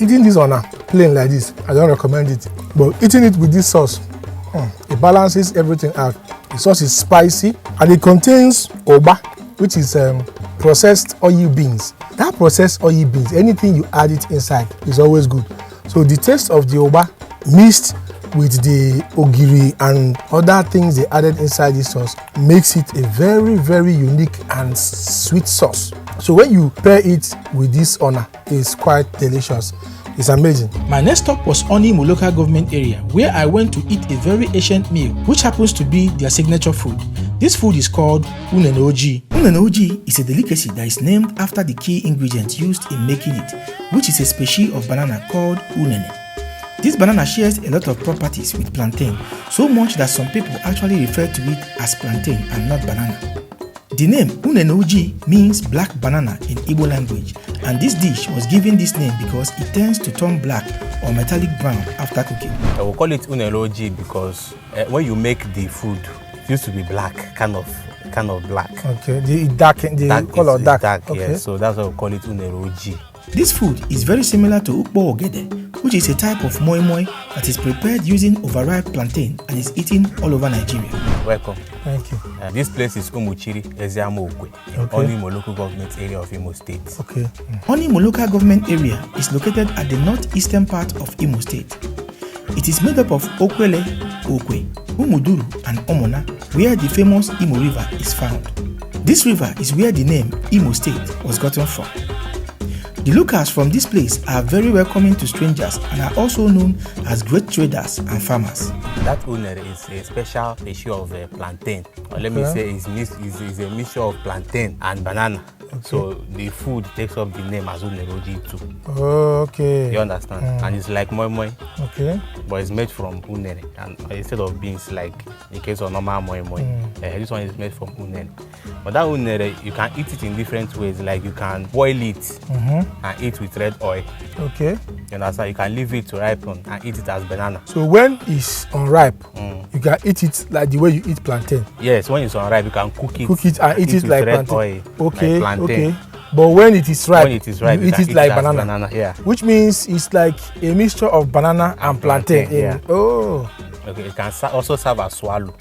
Speaker 3: eating this on a plain like this, I don't recommend it. But eating it with this sauce, it balances everything out. The sauce is spicy and it contains Oba, which is processed oil beans. That processed oil beans, anything you add it inside is always good. So the taste of the Oba mixed with the ogiri and other things they added inside this sauce makes it a very, very unique and sweet sauce. So when you pair it with this Ona, it's quite delicious. It's amazing.
Speaker 1: My next stop was Unimo local government area, where I went to eat a very ancient meal, which happens to be their signature food. This food is called Unene Ojii. Unene Ojii is a delicacy that is named after the key ingredient used in making it, which is a species of banana called Unene. This banana shares a lot of properties with plantain, so much that some people actually refer to it as plantain and not banana. The name Unene Ojii means black banana in Igbo language, and this dish was given this name because it tends to turn black or metallic brown after cooking.
Speaker 2: I will call it Unene Ojii because when you make the food, it used to be black, kind of black.
Speaker 3: Okay, the color dark.
Speaker 2: Okay. Yes, so that's why we call it Unene Ojii.
Speaker 1: This food is very similar to Ukpo Ogede, which is a type of moi moi that is prepared using overripe plantain and is eaten all over Nigeria.
Speaker 2: Welcome.
Speaker 3: Thank you.
Speaker 2: This place is Umuchiri, Eziamo Okwe, Onimo local government area of Imo State.
Speaker 3: Okay.
Speaker 1: Onimo local government area is located at the northeastern part of Imo State. It is made up of Okwele, Okwe, Ukumoduru, and Omona, where the famous Imo River is found. This river is where the name Imo State was gotten from. The locals from this place are very welcoming to strangers and are also known as great traders and farmers.
Speaker 2: That Unere is a special issue of plantain. Or let me say it's a mixture of plantain and banana. Okay. So the food takes up the name as Unene Ojii too.
Speaker 3: Okay.
Speaker 2: You understand? And it's like moi moi.
Speaker 3: Okay.
Speaker 2: But it's made from unere, and instead of beans like in case of normal moi moi. This one is made from unere. But that unere, you can eat it in different ways. Like you can boil it and eat with red oil.
Speaker 3: Okay.
Speaker 2: You understand? You can leave it to ripen and eat it as banana.
Speaker 3: So when it's unripe, you can eat it like the way you eat plantain.
Speaker 2: Yes, when it's unripe, you can cook it.
Speaker 3: Cook it and eat it like
Speaker 2: red
Speaker 3: plantain.
Speaker 2: Oil,
Speaker 3: okay.
Speaker 2: like plantain.
Speaker 3: Okay. But when it is ripe,
Speaker 2: you eat it
Speaker 3: like banana.
Speaker 2: Yeah.
Speaker 3: Which means it's like a mixture of banana and plantain.
Speaker 2: Yeah.
Speaker 3: Oh.
Speaker 2: Okay, it can also serve as swallow.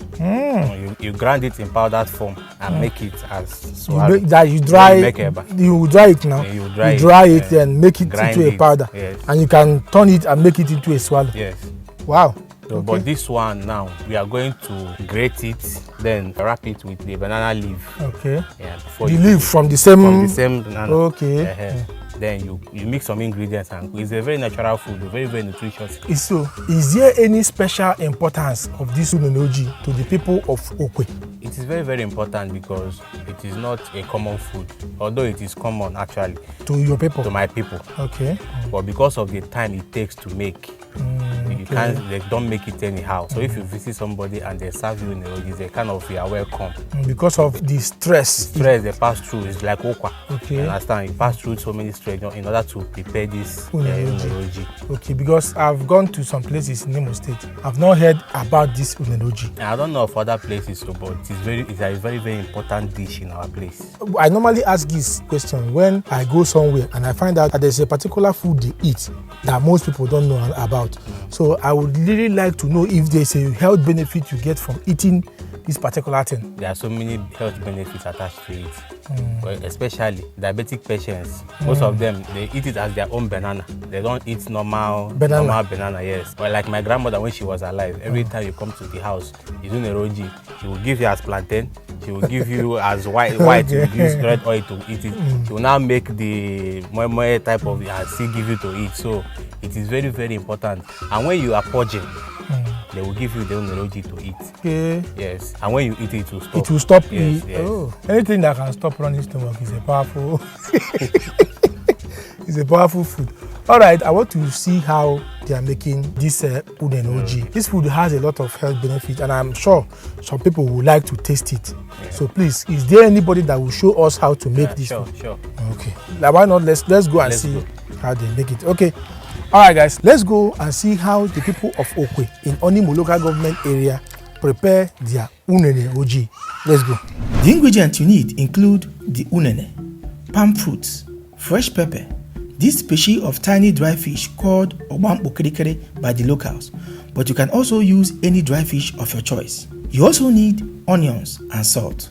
Speaker 2: You grind it in powdered form and make it as swallow.
Speaker 3: You dry it now.
Speaker 2: You
Speaker 3: dry it and make it
Speaker 2: grind
Speaker 3: into a powder.
Speaker 2: Yes.
Speaker 3: And you can turn it and make it into a swallow.
Speaker 2: Yes.
Speaker 3: Wow.
Speaker 2: So,
Speaker 3: Okay.
Speaker 2: But this one now, we are going to grate it, then wrap it with the banana leaf.
Speaker 3: Okay.
Speaker 2: Yeah,
Speaker 3: The leaf from the same
Speaker 2: banana.
Speaker 3: Okay.
Speaker 2: Then you mix some ingredients, and it's a very natural food, very, very nutritious.
Speaker 3: Is there any special importance of this Unenoji to the people of Okwe?
Speaker 2: It is very, very important because it is not a common food, although it is common actually.
Speaker 3: To your people?
Speaker 2: To my people.
Speaker 3: Okay.
Speaker 2: But because of the time it takes to make, they don't make it anyhow. So if you visit somebody and they serve you Unoji, they kind of, you are welcome.
Speaker 3: Because of the stress.
Speaker 2: They pass through. It's like okwa.
Speaker 3: Okay.
Speaker 2: You understand? You pass through so many stress in order to prepare this Unoji.
Speaker 3: Okay, because I've gone to some places in Imo State. I've not heard about this Unenoji.
Speaker 2: I don't know of other places, but it's a very, very important dish in our place.
Speaker 3: I normally ask this question when I go somewhere and I find out that there's a particular food they eat that most people don't know about. So I would really like to know if there's a health benefit you get from eating this particular thing.
Speaker 2: There are so many health benefits attached to it, but especially diabetic patients. Most of them, they eat it as their own banana. They don't eat normal banana. Yes, but like my grandmother when she was alive, every time you come to the house, you do Unoji, she will give you as plantain. She will give you as white. You use red oil to eat it. She will now make the moi type of and still give you to eat. So it is very, very important. And when you are purging, they will give you the Unoji to eat.
Speaker 3: Okay.
Speaker 2: Yes. And when you eat it, it will stop.
Speaker 3: It will stop.
Speaker 2: Yes.
Speaker 3: Oh. Anything that can stop running stomach is a powerful. It's a powerful food. All right, I want to see how they are making this Unenoji. This food has a lot of health benefits, and I'm sure some people would like to taste it. Yeah. So please, is there anybody that will show us how to make this food?
Speaker 2: Sure.
Speaker 3: Okay. Now, why not? Let's go and see how they make it. Okay. All right, guys. Let's go and see how the people of Okwe in Onuimo local government area prepare their Unene Ojii. Let's go.
Speaker 1: The ingredients you need include the unene, palm fruits, fresh pepper, this species of tiny dry fish called Ogbampo by the locals, but you can also use any dry fish of your choice. You also need onions and salt.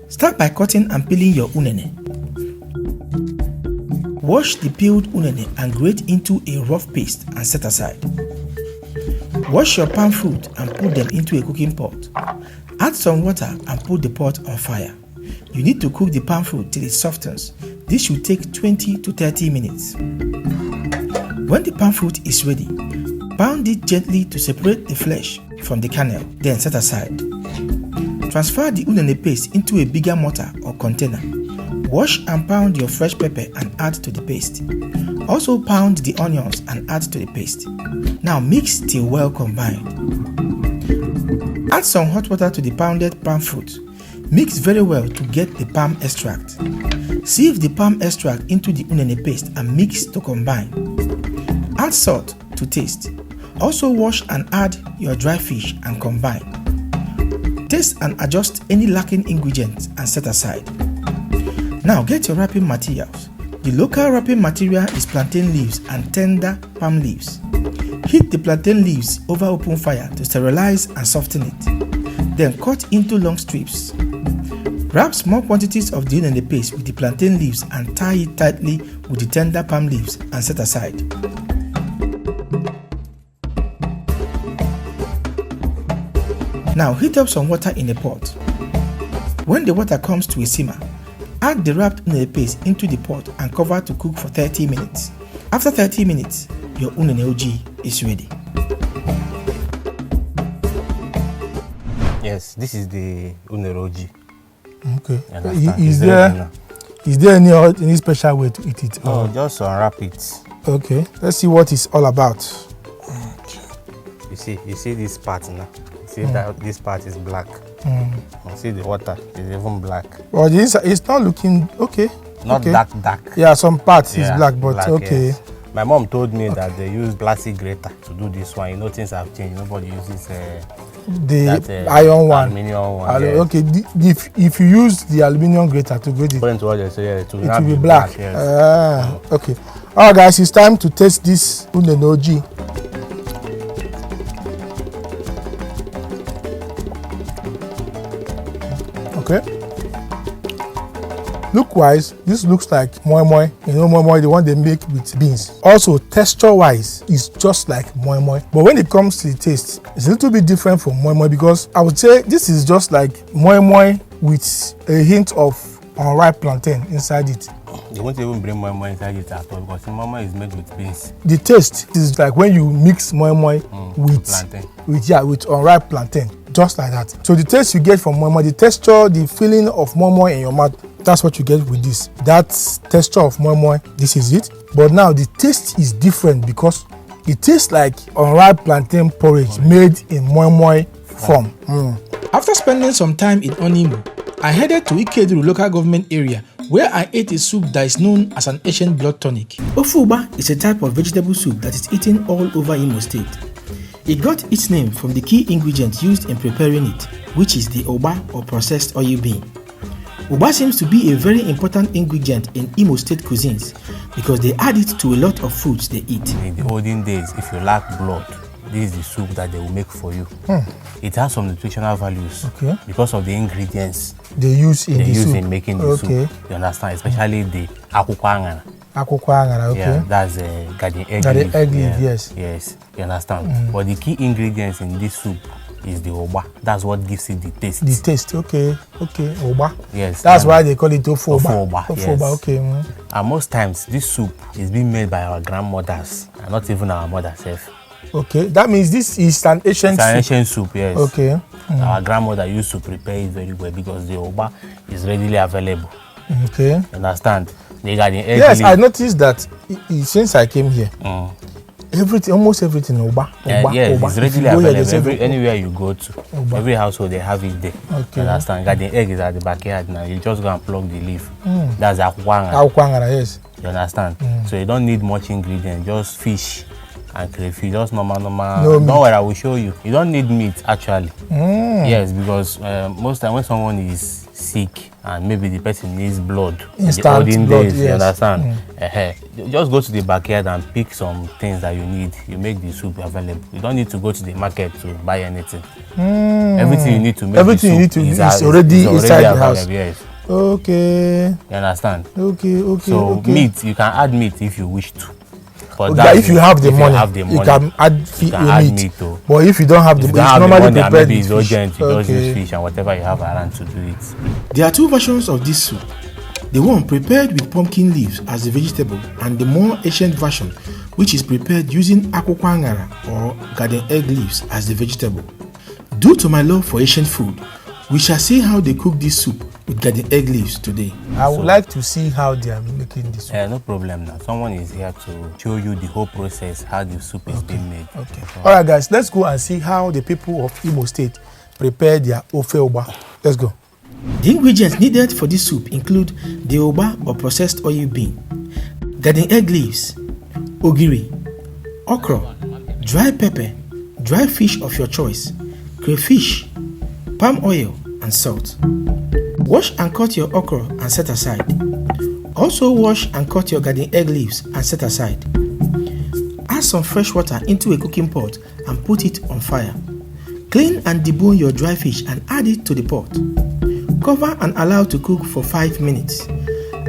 Speaker 1: Start by cutting and peeling your unene. Wash the peeled unene and grate into a rough paste and set aside. Wash your palm fruit and put them into a cooking pot. Add some water and put the pot on fire. You need to cook the palm fruit till it softens. This should take 20 to 30 minutes. When the palm fruit is ready, pound it gently to separate the flesh from the kernel, then set aside. Transfer the unene paste into a bigger mortar or container. Wash and pound your fresh pepper and add to the paste. Also pound the onions and add to the paste. Now mix till well combined. Add some hot water to the pounded palm fruit. Mix very well to get the palm extract. Sieve the palm extract into the unene paste and mix to combine. Add salt to taste. Also wash and add your dry fish and combine. Taste and adjust any lacking ingredients and set aside. Now get your wrapping materials. The local wrapping material is plantain leaves and tender palm leaves. Heat the plantain leaves over open fire to sterilize and soften it. Then cut into long strips. Wrap small quantities of the unene paste with the plantain leaves and tie it tightly with the tender palm leaves and set aside. Now heat up some water in a pot. When the water comes to a simmer, add the wrapped unene paste into the pot and cover to cook for 30 minutes. After 30 minutes, your Unene Ojii is ready.
Speaker 2: Yes, this is the Unoji.
Speaker 3: Okay. Is there any special way to eat it?
Speaker 2: No, just unwrap it.
Speaker 3: Okay. Let's see what it's all about.
Speaker 2: Okay. You see this part now. You see that this part is black. You see the water is even black.
Speaker 3: Well, it's not looking okay.
Speaker 2: Not dark.
Speaker 3: Yeah, some parts is black, but black, okay.
Speaker 2: Yes. My mom told me that they use plastic grater to do this one. You know, things have changed. Nobody uses
Speaker 3: The iron one.
Speaker 2: Aluminium one. Yes.
Speaker 3: Okay, if you use the aluminium grater to grate it,
Speaker 2: According to what they say,
Speaker 3: it will be black.
Speaker 2: Yes.
Speaker 3: Okay. Alright guys, it's time to taste this Unenoji. Okay. Look-wise, this looks like moi moi. You know moi moi, the one they make with beans. Also, texture-wise, it's just like moi moi. But when it comes to the taste, it's a little bit different from moi moi because I would say this is just like moi moi with a hint of unripe plantain inside it.
Speaker 2: They won't even bring moi moi inside it at all because moi moi is made with beans.
Speaker 3: The taste is like when you mix moi moi with
Speaker 2: plantain.
Speaker 3: with unripe plantain, just like that. So the taste you get from moi moi, the texture, the feeling of moi moi in your mouth, that's what you get with this. That texture of moi moi, this is it. But now the taste is different because it tastes like unripe plantain porridge made in moi moi form.
Speaker 1: After spending some time in Onuimo, I headed to Ikeduru local government area where I ate a soup that is known as an ancient blood tonic. Ofuba is a type of vegetable soup that is eaten all over Imo State. It got its name from the key ingredient used in preparing it, which is the Ugba or processed oil bean. Ugba seems to be a very important ingredient in Imo State cuisines because they add it to a lot of foods they eat.
Speaker 2: In the olden days, if you lack blood, this is the soup that they will make for you. It has some nutritional values because of the ingredients
Speaker 3: they use in
Speaker 2: making the soup. You understand? Especially the akwukwa
Speaker 3: angara, okay.
Speaker 2: Yeah, that's garden egg leaf.
Speaker 3: Yes.
Speaker 2: Yes, you understand? But the key ingredients in this soup is the Ugba. That's what gives it the taste.
Speaker 3: The taste, okay. Ugba.
Speaker 2: Yes.
Speaker 3: That's why they call it Offoba.
Speaker 2: Offoba,
Speaker 3: yes. Okay.
Speaker 2: And most times, this soup is being made by our grandmothers, and not even our mother self.
Speaker 3: Okay, that means this is an ancient soup.
Speaker 2: It's an ancient soup, yes.
Speaker 3: Okay.
Speaker 2: Our grandmother used to prepare it very well because the Ugba is readily available.
Speaker 3: Okay.
Speaker 2: You understand? They got the egg
Speaker 3: yes,
Speaker 2: leaf.
Speaker 3: I noticed that since I came here, almost everything Ugba.
Speaker 2: Yes, it's readily available. Anywhere you go to, every household they have it there.
Speaker 3: Okay.
Speaker 2: You understand? Garden egg is at the backyard now. You just go and pluck the leaf. That's akwukwa.
Speaker 3: Akwukwa, yes.
Speaker 2: You understand? So you don't need much ingredient, just fish and crayfish, just normal.
Speaker 3: No
Speaker 2: Don't worry, I will show you. You don't need meat actually. Yes, because most time when someone is sick and maybe the person needs blood,
Speaker 3: instant
Speaker 2: the olden
Speaker 3: blood,
Speaker 2: days,
Speaker 3: yes.
Speaker 2: You understand? Just go to the backyard and pick some things that you need. You make the soup available. You don't need to go to the market to buy anything. Everything you need to make the soup is already inside the house. Yes.
Speaker 3: Okay.
Speaker 2: You understand?
Speaker 3: Okay.
Speaker 2: So meat, you can add meat if you wish to. But
Speaker 3: if you have the money, you can add meat. But if you don't have the money, it's normally prepared
Speaker 2: maybe it's urgent, you just use fish and whatever you have around to do it.
Speaker 1: There are two versions of this soup. The one prepared with pumpkin leaves as the vegetable, and the more ancient version, which is prepared using akwukwa angara or garden egg leaves as the vegetable. Due to my love for Asian food, we shall see how they cook this soup with garden egg leaves today.
Speaker 3: I would like to see how they are making this soup.
Speaker 2: No problem now. Someone is here to show you the whole process, how the soup is being made.
Speaker 3: Okay. All right, guys, let's go and see how the people of Imo State prepare their Ofe Owerri. Let's go.
Speaker 1: The ingredients needed for this soup include the Ugba or processed oil bean, garden egg leaves, ogiri, okra, dry pepper, dry fish of your choice, crayfish, palm oil, and salt. Wash and cut your okra and set aside. Also wash and cut your garden egg leaves and set aside. Add some fresh water into a cooking pot and put it on fire. Clean and debone your dry fish and add it to the pot. Cover and allow to cook for 5 minutes.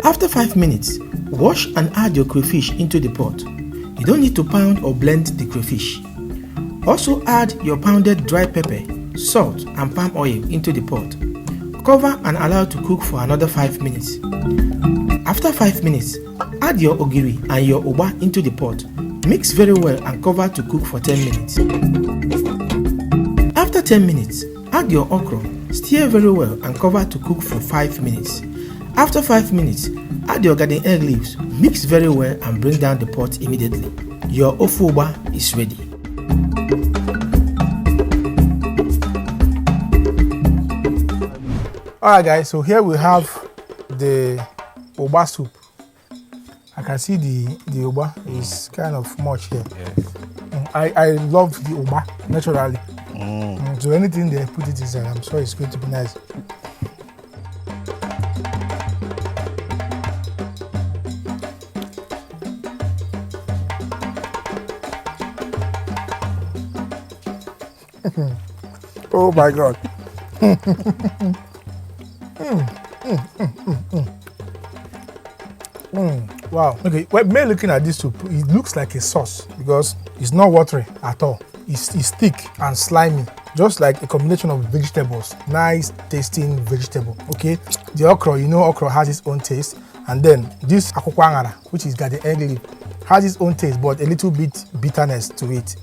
Speaker 1: After 5 minutes, wash and add your crayfish into the pot. You don't need to pound or blend the crayfish. Also add your pounded dry pepper, salt and palm oil into the pot. Cover and allow to cook for another 5 minutes. After 5 minutes, add your ogiri and your Ugba into the pot. Mix very well and cover to cook for 10 minutes. After 10 minutes, add your okra, stir very well and cover to cook for 5 minutes. After 5 minutes, add your garden egg leaves, mix very well and bring down the pot immediately. Your Offoba is ready.
Speaker 3: Alright guys, so here we have the Ugba soup. I can see the Ugba is kind of much here.
Speaker 2: Yes.
Speaker 3: I love the Ugba naturally. So anything they put it inside, I'm sure it's going to be nice. Oh my God. Wow. Okay, well, me looking at this soup, it looks like a sauce because it's not watery at all. It's thick and slimy, just like a combination of vegetables. Nice tasting vegetable. Okay, the okra, you know, okra has its own taste, and then this akwukwo angara, which is got the egg leaf, has its own taste but a little bit bitterness to it.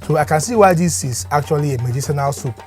Speaker 3: So I can see why this is actually a medicinal soup,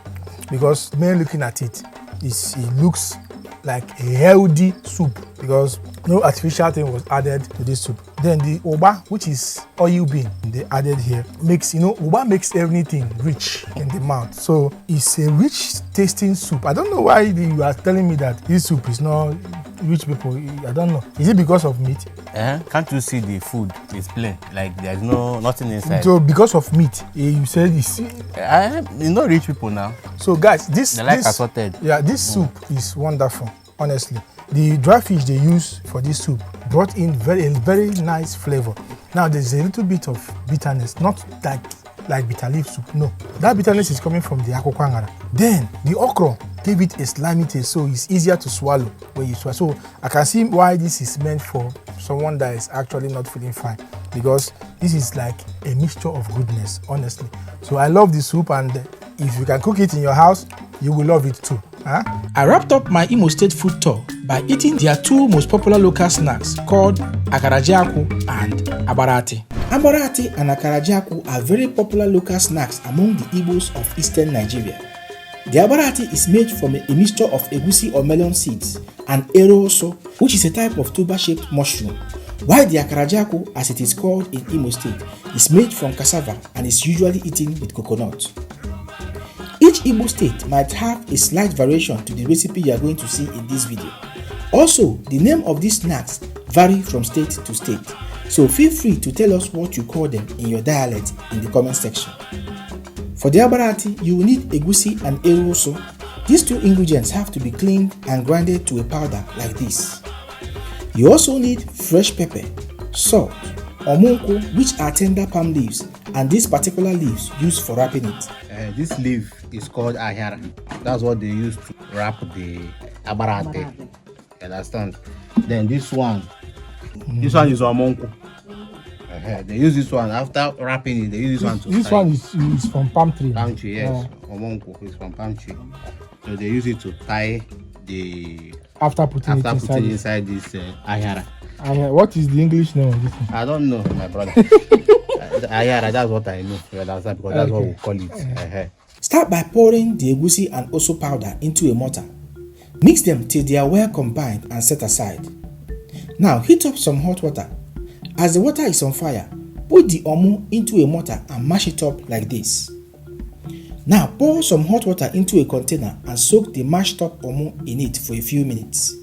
Speaker 3: because me looking at it, it looks like a healthy soup because no artificial thing was added to this soup. Then the Oba, which is oil bean, they added here, makes, you know, Oba makes everything rich in the mouth. So it's a rich tasting soup. I don't know why you are telling me that this soup is not rich people. I don't know. Is it because of meat?
Speaker 2: Can't you see the food is plain? Like there's nothing inside.
Speaker 3: So because of meat, you said it's
Speaker 2: not rich people now.
Speaker 3: So guys, this
Speaker 2: assorted.
Speaker 3: Yeah, this soup is wonderful, honestly. The dry fish they use for this soup brought in very nice flavor. Now there's a little bit of bitterness, not like bitter leaf soup. No, that bitterness is coming from the akwukwo angara. Then the okra gave it a slimy taste, so it's easier to swallow when you swallow. So I can see why this is meant for someone that is actually not feeling fine, because this is like a mixture of goodness, honestly. So I love this soup, and if you can cook it in your house, you will love it too.
Speaker 1: I wrapped up my Imo State food tour by eating their two most popular local snacks called Akarajaku and Aarati. Aarati and Akarajaku are very popular local snacks among the Igbos of eastern Nigeria. The Aarati is made from a mixture of egusi or melon seeds and eroso, which is a type of tuber-shaped mushroom, while the Akarajaku, as it is called in Imo State, is made from cassava and is usually eaten with coconut. Each Igbo state might have a slight variation to the recipe you are going to see in this video. Also, the name of these snacks vary from state to state, so feel free to tell us what you call them in your dialect in the comment section. For the Aarati, you will need egusi and eroso. These two ingredients have to be cleaned and grinded to a powder like this. You also need fresh pepper, salt, omunku, which are tender palm leaves, and these particular leaves used for wrapping it.
Speaker 2: This leaf is called ahara. That's what they use to wrap the Aarati. You understand? Then this one is omunku. They use this one after wrapping it. They use this one to.
Speaker 3: This one is from palm tree.
Speaker 2: Palm tree, yes. Omunku is from palm tree. So they use it to tie the.
Speaker 3: After putting it
Speaker 2: inside this ahara.
Speaker 3: And what is the English name of this one?
Speaker 2: I don't know, my brother. Ahara, that's what I know. You understand? Because that's what we call it.
Speaker 1: Start by pouring the egusi and oso powder into a mortar. Mix them till they are well combined and set aside. Now heat up some hot water. As the water is on fire, put the omu into a mortar and mash it up like this. Now pour some hot water into a container and soak the mashed up omu in it for a few minutes.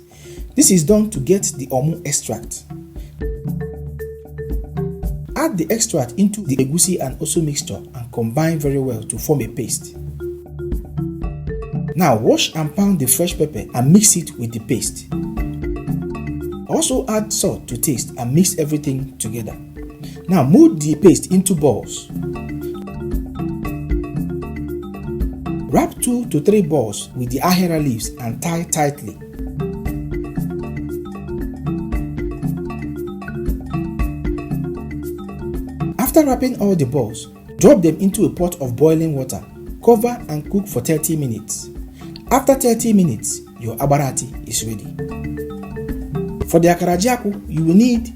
Speaker 1: This is done to get the omu extract. Add the extract into the egusi and oso mixture and combine very well to form a paste. Now wash and pound the fresh pepper and mix it with the paste. Also add salt to taste and mix everything together. Now mold the paste into balls. Wrap 2 to 3 balls with the ahara leaves and tie tightly. After wrapping all the balls, drop them into a pot of boiling water, cover and cook for 30 minutes. After 30 minutes, your Aarati is ready. For the Akarajaku, you will need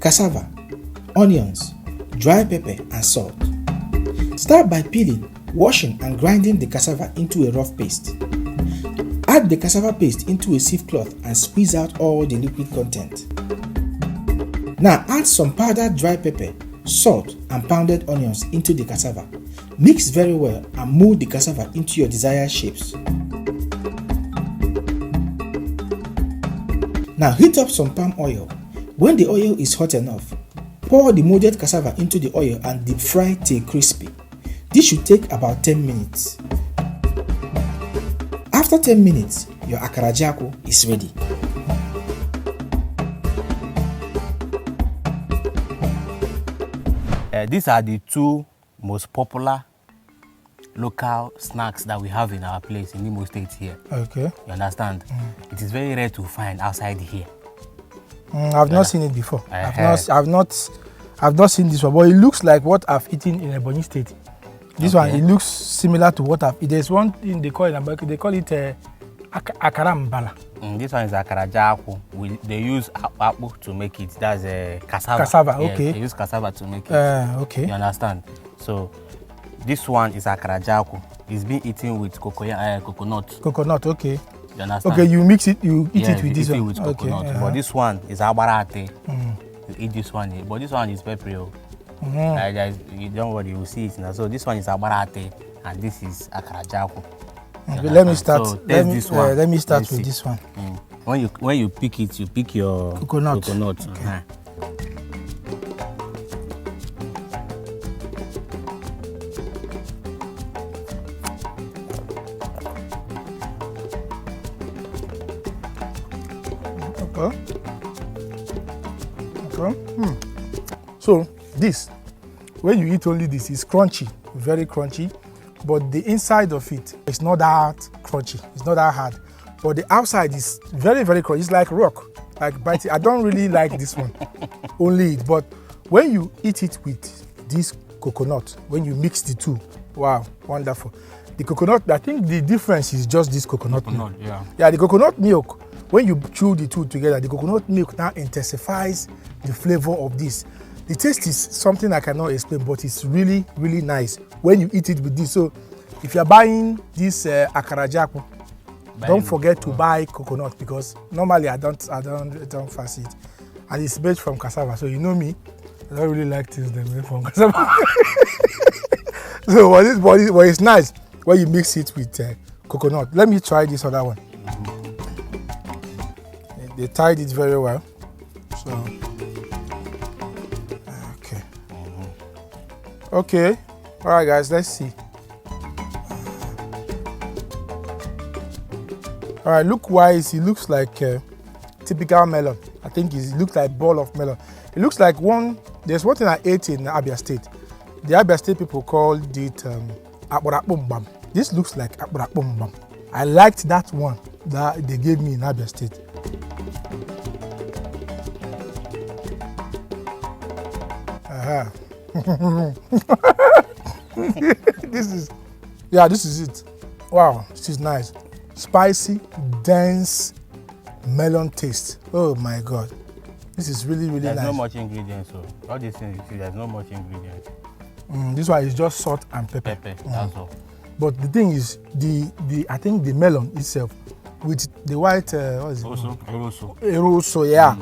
Speaker 1: cassava, onions, dry pepper and salt. Start by peeling, washing and grinding the cassava into a rough paste. Add the cassava paste into a sieve cloth and squeeze out all the liquid content. Now add some powdered dry pepper, salt and pounded onions into the cassava. Mix very well and mold the cassava into your desired shapes. Now heat up some palm oil. When the oil is hot enough, pour the molded cassava into the oil and deep fry till crispy. This should take about 10 minutes. After 10 minutes, your Akarajaku is ready.
Speaker 2: These are the two most popular local snacks that we have in our place in Imo State here.
Speaker 3: Okay.
Speaker 2: You understand? It is very rare to find outside here.
Speaker 3: I've not seen it before. I've not seen this one, but it looks like what I've eaten in Ebonyi State. This one, it looks similar to what I've eaten. There's one thing they call it Akarambala.
Speaker 2: This one is Akarajaku. They use apple to make it. That's cassava.
Speaker 3: Cassava,
Speaker 2: yeah,
Speaker 3: okay.
Speaker 2: They use cassava to make it.
Speaker 3: Okay.
Speaker 2: You understand? So this one is Akarajaku. It's being eaten with coconut.
Speaker 3: Coconut, okay.
Speaker 2: You understand?
Speaker 3: Okay, you mix it, you eat
Speaker 2: yeah,
Speaker 3: it with this one.
Speaker 2: With coconut.
Speaker 3: Okay,
Speaker 2: But this one is Aarati. You eat this one, but this one is peppery. You don't worry, you will see it now. So this one is Aarati, and this is Akarajaku.
Speaker 3: Okay, let me start.
Speaker 2: So
Speaker 3: let me start with
Speaker 2: see.
Speaker 3: this one.
Speaker 2: When you pick it, you pick your
Speaker 3: coconut.
Speaker 2: Okay.
Speaker 3: So this, when you eat only this, is crunchy, very crunchy, but the inside of it is not that crunchy, it's not that hard, but the outside is very, very crunchy. It's like rock, like biting. I don't really like this one, only it, but when you eat it with this coconut, when you mix the two, wow, wonderful. The coconut, I think the difference is just this coconut milk. Yeah, the coconut milk, when you chew the two together, the coconut milk now intensifies the flavor of this. The taste is something I cannot explain, but it's really, really nice when you eat it with this. So if you're buying this Akarajaku, don't forget to buy coconut, because normally I don't fancy it. And it's made from cassava. So you know me, I don't really like things that are made from cassava. So but it's nice when you mix it with coconut. Let me try this other one. They tied it very well. So okay, all right guys, let's see. All right, look wise, it looks like typical melon. I think it looks like ball of melon. It looks like there's one thing I ate in Abia State. The Abia State people called it akparapumbam. This looks like akparapumbam. I liked that one that they gave me in Abia State. This is it. Wow, this is nice. Spicy, dense melon taste. Oh my god. This is really, really nice.
Speaker 2: There's no much ingredients, so all these things you see, there's no much ingredients.
Speaker 3: This one is just salt and pepper.
Speaker 2: That's all.
Speaker 3: But the thing is, I think the melon itself with the white what is it? Eroso, yeah.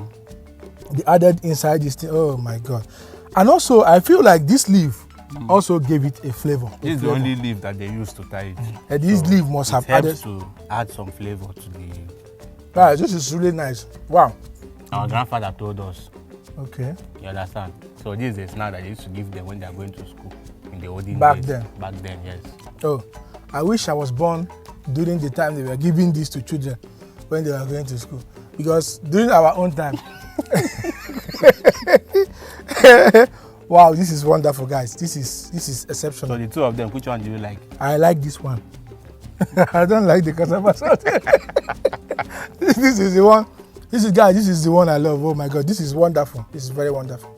Speaker 3: They added inside this thing. Oh my god. And also, I feel like this leaf also gave it a flavor.
Speaker 2: This is the only leaf that they use to tie it.
Speaker 3: And this leaf must have added
Speaker 2: to add some flavor to the.
Speaker 3: Right, this is really nice. Wow.
Speaker 2: Our grandfather told us.
Speaker 3: Okay.
Speaker 2: You understand? So this is a snack that they used to give them when they are going to school in the olden
Speaker 3: Back
Speaker 2: days.
Speaker 3: then.
Speaker 2: Back then, yes. Oh,
Speaker 3: I wish I was born during the time they were giving this to children when they were going to school, because during our own time. Wow, this is wonderful, guys. This is exceptional.
Speaker 2: So the two of them, which one do you like?
Speaker 3: I like this one. I don't like the cassava sauce. This is the one. This is the one I love. Oh my god, this is wonderful. This is very wonderful.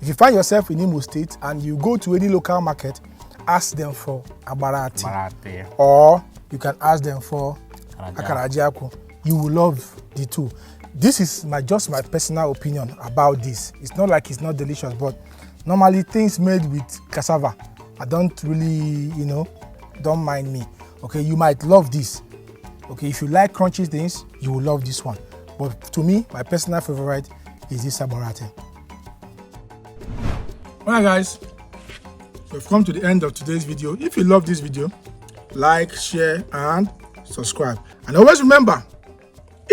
Speaker 3: If you find yourself in Imo State and you go to any local market, ask them for Aarati, or you can ask them for Akarajaku. You will love the two. This is just my personal opinion about this. It's not like it's not delicious, but normally things made with cassava, I don't really, don't mind me. Okay, you might love this. Okay, if you like crunchy things, you will love this one. But to me, my personal favorite is this Aarati. Alright guys, we've come to the end of today's video. If you love this video, like, share and subscribe. And always remember,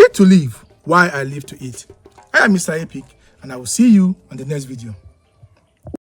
Speaker 3: eat to live while I live to eat. I am Mr. Epic, and I will see you on the next video.